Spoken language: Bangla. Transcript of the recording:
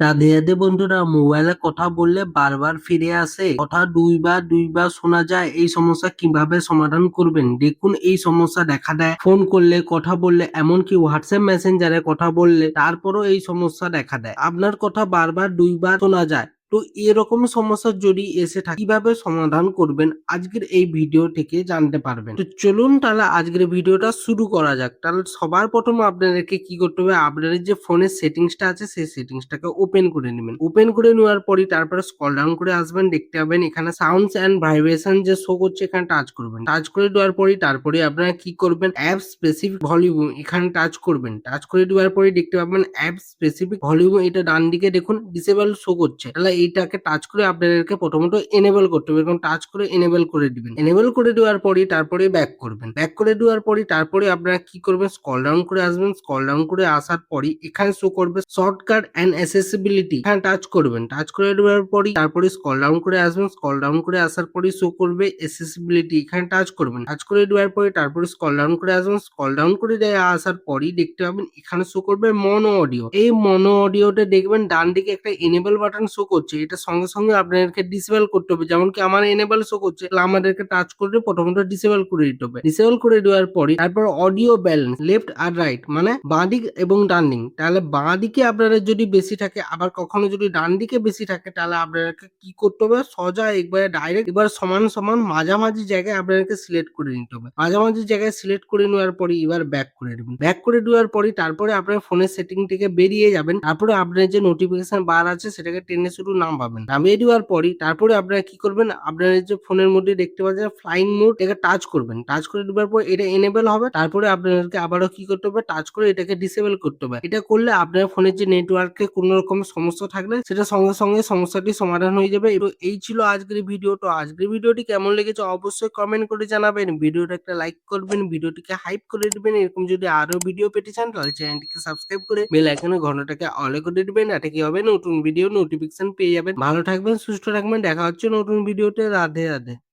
রাধে রাধে বন্ধুরা, মোবাইলে কথা বললে বারবার ফিরে আসে, কথা দুইবার দুইবার শোনা যায়। এই সমস্যা কিভাবে সমাধান করবেন? দেখুন, এই সমস্যা দেখা দেয় ফোন করলে, কথা বললে, এমনকি হোয়াটসঅ্যাপ মেসেঞ্জারে কথা বললে, তারপরও এই সমস্যা দেখা দেয়। আপনার কথা বারবার দুইবার শোনা যায়। তো এরকম সমস্যা যদি এসে থাকে, কিভাবে সমাধান করবেন আজকের এই ভিডিও থেকে জানতে পারবেন। তো চলুন তাহলে আজকের ভিডিওটা শুরু করা যাক। তাহলে সবার প্রথম আপনাদেরকে কি করতে হবে, আপনাদের যে ফোনের সেটিংসটা আছে সেই সেটিংসটাকে ওপেন করে নেবেন। ওপেন করে নেওয়ার পরই তারপরে স্ক্রল ডাউন করে আসবেন, দেখতে পাবেন এখানে সাউন্ডস এন্ড ভাইব্রেশন যে শো করছে, এখানে টাচ করবেন। টাচ করে দেওয়ার পরই তারপরে আপনারা কি করবেন, অ্যাপ স্পেসিফিক ভলিউম এখানে টাচ করবেন। টাচ করে দেওয়ার পরই দেখতে পাবেন অ্যাপ স্পেসিফিক ভলিউম, এটা ডান দিকে দেখুন ডিসেবল শো করছে। তাহলে এইটাকে টাচ করে আপনাদেরকে প্রথমত এনেবল করতে হবে। এরকম টাচ করে এনেবল করে দিবেন। এনেবল করে দেওয়ার পরই তারপরে ব্যাক করবেন। ব্যাক করে দেওয়ার পরই তারপরে আপনারা কি করবেন, স্ক্রল ডাউন করে আসবেন। স্ক্রল ডাউন করে আসার পরই এখানে শো করবে শর্টকাট এন্ড অ্যাসেসিবিলিটি, এখানে টাচ করবেন। টাচ করে দেওয়ার পরই তারপরে স্ক্রল ডাউন করে আসবেন। স্ক্রল ডাউন করে আসার পরই শো করবে অ্যাসেসিবিলিটি, এখানে টাচ করবেন। টাচ করে দেওয়ার পরে তারপরে স্ক্রল ডাউন করে আসবেন। স্ক্রল ডাউন করে আসার পরই দেখতে পাবেন এখানে শো করবে মনো অডিও। এই মনো অডিওতে দেখবেন ডান দিকে একটা এনেবল বাটন শো করছে, এটা সঙ্গে সঙ্গে আপনাদেরকে ডিসেবল করতে হবে। যেমন কি আমার এনেবল শো করছে, তাহলে আমাদেরকে টাচ করে প্রথমত ডিসেবল করে দিতে হবে। ডিসেবল করে দেওয়ার পরে তারপর অডিও ব্যালেন্স লেফট আর রাইট, মানে বাঁ দিক এবং ডান দিক। তাহলে বাঁ দিকে আপনাদের যদি বেশি থাকে, আবার কখনো যদি ডান দিকে বেশি থাকে, তাহলে আপনাদেরকে কি করতে হবে, সোজা একবারে ডাইরেক্ট এবার সমান সমান মাঝামাঝি জায়গায় আপনাদেরকে সিলেক্ট করে নিতে হবে। মাঝামাঝি জায়গায় সিলেক্ট করে নেওয়ার পরে এবার ব্যাক করে দেবেন। ব্যাক করে দেওয়ার পরে তারপরে আপনার ফোনের সেটিং থেকে বেরিয়ে যাবেন। তারপরে আপনার যে নোটিফিকেশন বার আছে সেটাকে টেনে শুধু নামাবেন। নামিয়ে দেওয়ার পরই তারপরে আপনারা কি করবেন, আপনার যে ফোনের মধ্যে দেখতে পাচ্ছেন ফ্লাইং মোড, এটাকে টাচ করবেন। টাচ করে দেওয়ার পর এটা এনেবল হবে। তারপরে আপনাদেরকে আবারও কি করতে হবে, টাচ করে এটাকে ডিসেবল করতে হবে। এটা করলে আপনার ফোনের যে নেটওয়ার্কে কোনো রকম সমস্যা থাকলে সেটা সঙ্গে সঙ্গে সমস্যাটি সমাধান হয়ে যাবে। তো এই ছিল আজকের ভিডিও। তো আজকের ভিডিওটি কেমন লেগেছে অবশ্যই কমেন্ট করে জানাবেন। ভিডিওটা একটা লাইক করবেন, ভিডিওটিকে হাইপ করে দিবেন। এরকম যদি আরো ভিডিও পেতে চান তাহলে চ্যানেলটিকে সাবস্ক্রাইব করে বেল আইকনের ঘন্টাটাকে অলে করে দিবেন। এটা কি হবে, নতুন ভিডিও নোটিফিকেশন পেয়ে যাবেন। ভালো থাকবেন, সুস্থ থাকবেন, দেখা হচ্ছে নতুন ভিডিওতে। রাধে রাধে।